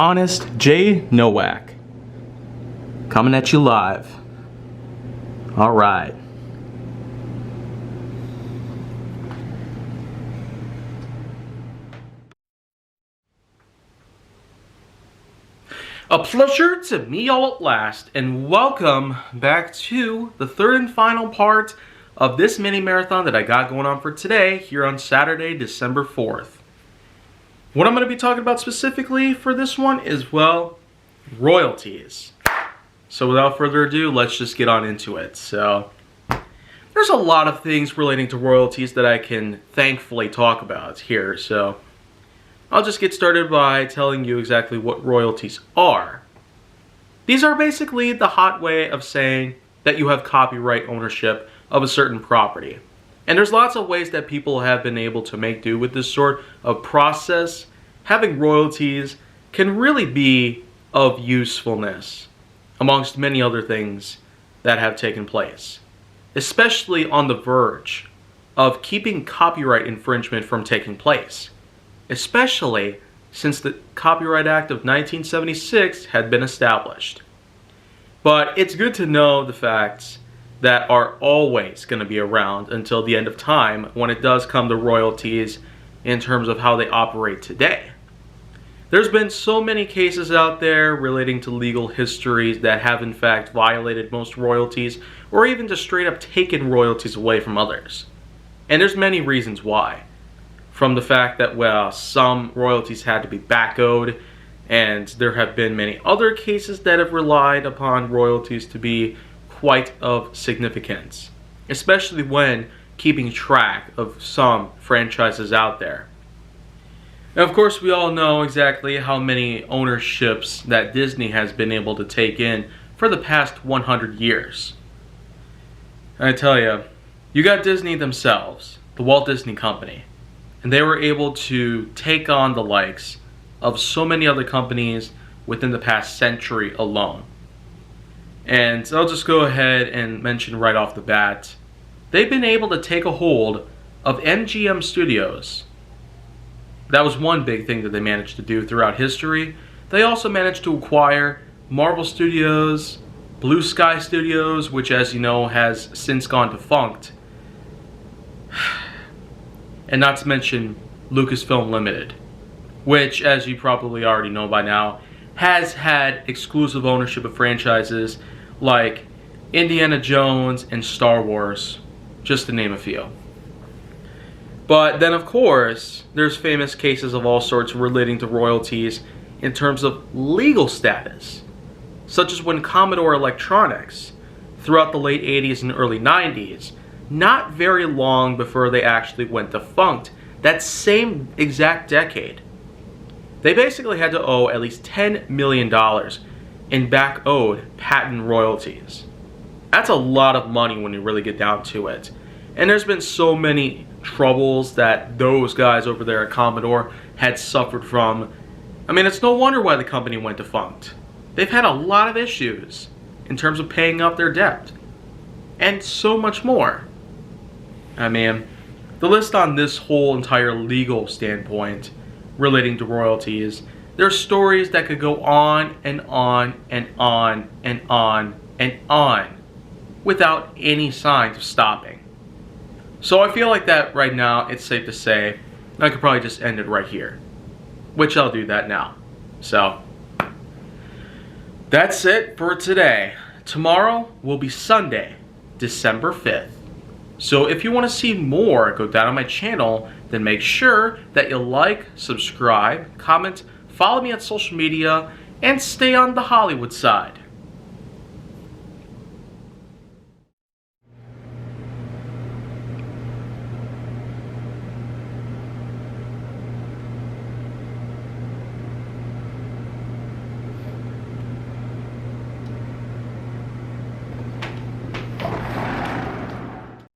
Honest J. Nowak. Coming at you live. Alright. A pleasure to meet y'all at last, and welcome back to the third and final part of this mini marathon that I got going on for today here on Saturday, December 4th. What I'm going to be talking about specifically for this one is, well, royalties. So without further ado, let's just get on into it. So there's a lot of things relating to royalties that I can thankfully talk about here. So I'll just get started by telling you exactly what royalties are. These are basically the hot way of saying that you have copyright ownership of a certain property. And there's lots of ways that people have been able to make do with this sort of process. Having royalties can really be of usefulness, amongst many other things that have taken place, especially on the verge of keeping copyright infringement from taking place, especially since the Copyright Act of 1976 had been established. But it's good to know the facts that are always going to be around until the end of time when it does come to royalties in terms of how they operate today. There's been so many cases out there relating to legal histories that have in fact violated most royalties, or even just straight up taken royalties away from others. And there's many reasons why. From the fact that, well, some royalties had to be back owed, and there have been many other cases that have relied upon royalties to be quite of significance, especially when keeping track of some franchises out there. Now, of course, we all know exactly how many ownerships that Disney has been able to take in for the past 100 years. And I tell you, you got Disney themselves, the Walt Disney Company, and they were able to take on the likes of so many other companies within the past century alone. And I'll just go ahead and mention right off the bat, they've been able to take a hold of MGM Studios. That was one big thing that they managed to do throughout history. They also managed to acquire Marvel Studios, Blue Sky Studios, which, as you know, has since gone defunct. And not to mention Lucasfilm Limited, which, as you probably already know by now, has had exclusive ownership of franchises like Indiana Jones and Star Wars, just to name a few. But then, of course, there's famous cases of all sorts relating to royalties in terms of legal status, such as when Commodore Electronics, throughout the late 80s and early 90s, not very long before they actually went defunct, that same exact decade, they basically had to owe at least $10 million in back owed patent royalties. That's a lot of money when you really get down to it. And there's been so many troubles that those guys over there at Commodore had suffered from. I mean, it's no wonder why the company went defunct. They've had a lot of issues in terms of paying up their debt, and so much more. I mean, the list on this whole entire legal standpoint relating to royalties, there's stories that could go on and on and on and on and on without any signs of stopping. So I feel like that right now it's safe to say I could probably just end it right here, which I'll do that now. So that's it for today. Tomorrow will be Sunday, December 5th. So if you want to see more go down on my channel, then make sure that you like, subscribe, comment, follow me on social media, and stay on the Hollywood side.